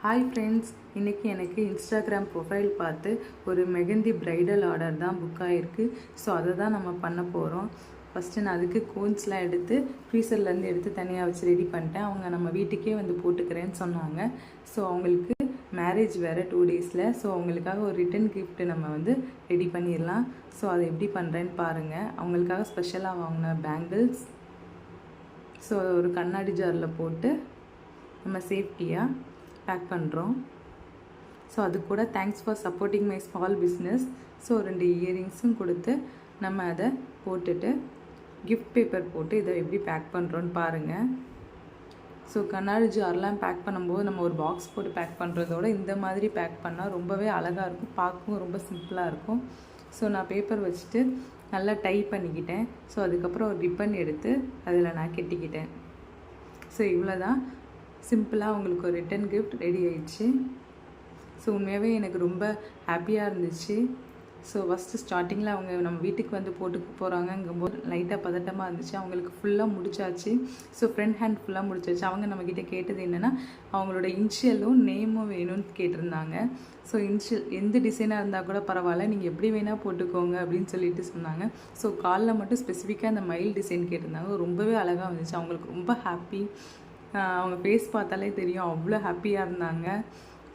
Hi friends, இன்றைக்கி எனக்கு Instagram profile பார்த்து ஒரு மெஹந்தி ப்ரைடல் ஆர்டர் தான் புக் ஆகிருக்கு. ஸோ அதை தான் நம்ம பண்ண போகிறோம். ஃபஸ்ட்டு நான் அதுக்கு கோன்ஸ்லாம் எடுத்து ஃப்ரீசர்லேருந்து எடுத்து தனியாக வச்சு ரெடி பண்ணிட்டேன். அவங்க நம்ம வீட்டுக்கே வந்து போட்டுக்கிறேன்னு சொன்னாங்க. ஸோ அவங்களுக்கு மேரேஜ் வேறு 2 டேஸில். ஸோ அவங்களுக்காக ஒரு ரிட்டன் கிஃப்ட்டு நம்ம வந்து ரெடி பண்ணிடலாம். ஸோ அதை எப்படி பண்ணுறேன்னு பாருங்கள். அவங்களுக்காக ஸ்பெஷலாக வாங்கின பேங்கிள்ஸ். ஸோ ஒரு கண்ணாடி ஜாரில் போட்டு நம்ம சேஃப்டியாக பேக் பண்ணுறோம். ஸோ அது கூட thanks for supporting my small business. So 2 இயரிங்ஸும் கொடுத்து நம்ம அதை போட்டுட்டு கிஃப்ட் பேப்பர் போட்டு இதை எப்படி பேக் பண்ணுறோன்னு பாருங்கள். ஸோ கண்ணாடி ஜார்லாம் பேக் பண்ணும்போது நம்ம ஒரு பாக்ஸ் போட்டு பேக் பண்ணுறதோட இந்த மாதிரி பேக் பண்ணால் ரொம்பவே அழகாக இருக்கும், பார்க்கவும் ரொம்ப சிம்பிளாக இருக்கும். ஸோ நான் பேப்பர் வச்சுட்டு நல்லா டை பண்ணிக்கிட்டேன். ஸோ அதுக்கப்புறம் ஒரு ரிப்பன் எடுத்து அதில் நான் கெட்டிக்கிட்டேன். ஸோ இவ்வளோ தான், சிம்பிளாக உங்களுக்கு ஒரு ரிட்டன் கிஃப்ட் ரெடி ஆயிடுச்சு. ஸோ உண்மையாகவே எனக்கு ரொம்ப ஹாப்பியாக இருந்துச்சு. ஸோ ஃபஸ்ட்டு ஸ்டார்டிங்கில் அவங்க நம்ம வீட்டுக்கு வந்து போட்டு போகிறாங்கங்கும்போது லைட்டாக பதட்டமாக இருந்துச்சு. அவங்களுக்கு ஃபுல்லாக முடிச்சாச்சு. ஸோ ஃப்ரண்ட் ஹேண்ட் ஃபுல்லாக முடிச்சாச்சு. அவங்க நம்மக்கிட்ட கேட்டது என்னென்னா அவங்களோட இனிஷியலும் நேமும் வேணும்னு கேட்டிருந்தாங்க. ஸோ இனிஷியல் எந்த டிசைனாக இருந்தால் கூட பரவாயில்ல, நீங்கள் எப்படி வேணால் போட்டுக்கோங்க அப்படின்னு சொல்லிட்டு சொன்னாங்க. ஸோ காலில் மட்டும் ஸ்பெசிஃபிக்காக அந்த மயில் டிசைன் கேட்டிருந்தாங்க. ரொம்பவே அழகாக வந்துச்சு. அவங்களுக்கு ரொம்ப ஹாப்பி. அவங்க ஃபேஸ் பார்த்தாலே தெரியும், அவ்வளோ ஹாப்பியாக இருந்தாங்க.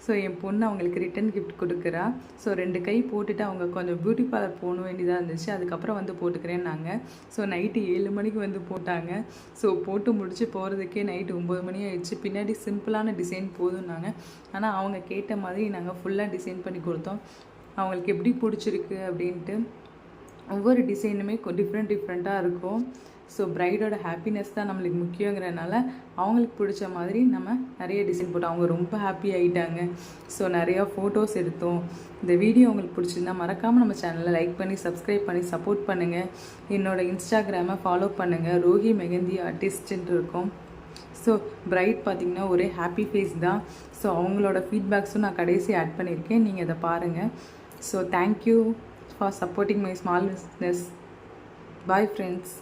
ஸோ என் பொண்ணு அவங்களுக்கு ரிட்டன் கிஃப்ட் கொடுக்குறா. ஸோ 2 கை போட்டுட்டு அவங்க கொஞ்சம் பியூட்டி பார்லர் போக வேண்டியதாக இருந்துச்சு. அதுக்கப்புறம் வந்து போட்டுக்கிறேன்னாங்க. ஸோ நைட்டு 7 மணிக்கு வந்து போட்டாங்க. ஸோ போட்டு முடிச்சு போகிறதுக்கே நைட்டு 9 மணி ஆயிடுச்சு. பின்னாடி சிம்பிளான டிசைன் போதும்னாங்க. ஆனால் அவங்க கேட்ட மாதிரி நாங்கள் ஃபுல்லாக டிசைன் பண்ணி கொடுத்தோம். அவங்களுக்கு எப்படி பிடிச்சிருக்கு அப்படின்ட்டு. ஒவ்வொரு டிசைனுமே டிஃப்ரெண்ட்டாக இருக்கும். ஸோ ப்ரைடோட ஹாப்பினஸ் தான் நம்மளுக்கு முக்கியங்கிறனால அவங்களுக்கு பிடிச்ச மாதிரி நம்ம நிறைய டிசைன் போட்டோம். அவங்க ரொம்ப ஹாப்பி ஆகிட்டாங்க. ஸோ நிறையா ஃபோட்டோஸ் எடுத்தோம். இந்த வீடியோ உங்களுக்கு பிடிச்சிருந்தா மறக்காமல் நம்ம சேனலை லைக் பண்ணி சப்ஸ்கிரைப் பண்ணி சப்போர்ட் பண்ணுங்கள். என்னோடய இன்ஸ்டாகிராமை ஃபாலோ பண்ணுங்கள். ரோஹி மெஹந்தி ஆர்டிஸ்ட்ன்ட்டு இருக்கும். ஸோ பிரைட் பார்த்திங்கன்னா ஒரே ஹாப்பி ஃபேஸ் தான். ஸோ அவங்களோட ஃபீட்பேக்ஸும் நான் கடைசி ஆட் பண்ணியிருக்கேன், நீங்கள் அதை பாருங்கள். So thank you for supporting my small business. Bye friends.